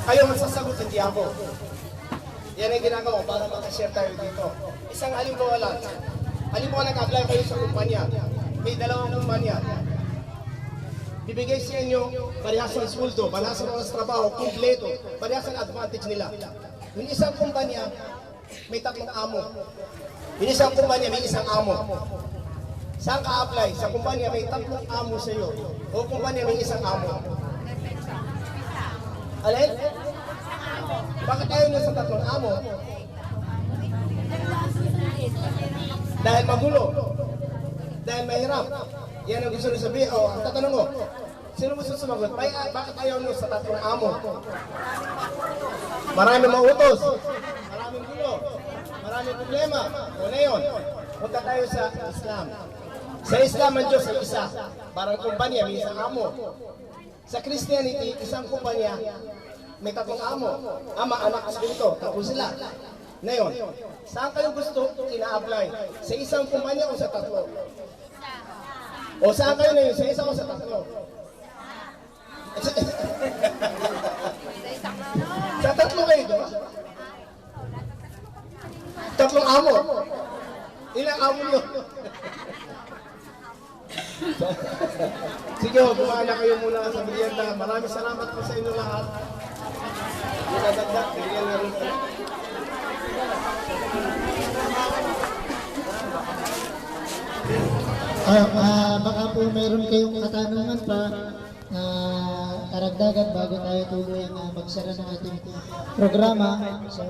Kayo magsasagot, hindi ako. Yan ang ginagawa para makashare tayo dito. Isang halimbawa lang. Halimbawa nag-apply kayo sa kumpanya. May dalawang kumpanya. Bibigay sa inyo parehas ang sweldo, parehas ang oras trabaho, kumpleto, parehas ang advantage nila. Yung isang kumpanya, may tatlong amo. Yung isang kumpanya, may isang amo. Saan ka apply? Sa kumpanya, may tatlong amo sa iyo. O kumpanya, may isang amo. Alin? Bakit ayaw nyo sa tatlong amo? Dahil magulo. Dahil mahirap. Yan ang gusto nyo sabihin. O, ang tatanong ko, sino gusto sumagot? Bakit ayaw nyo sa tatlong amo? Maraming mautos. Maraming gulo. Maraming problema. O na yun, punta tayo sa Islam. Sa Islam, ang Diyos ay isa. Parang kumpanya, may isang amo. Sa Christianity, isang kumpanya, may tatlong amo. Ama, anak, espiritu. Tapos sila. Ngayon, saan kayo gusto ina-apply? Sa isang kumpanya o sa tatlo? O saan kayo na yun? Sa isa o sa tatlo? Sa tatlo kayo, diba? Tatlong amo. Ilang amo nyo? Sige, kumana kayo muna sa merienda. Maraming salamat po sa inyo lahat. Dinadagdag, bigyan na rin. Baka po mayroon kayong katanungan pa na karagdagan bago tayo tuloy ang magsara ng ating programa. So,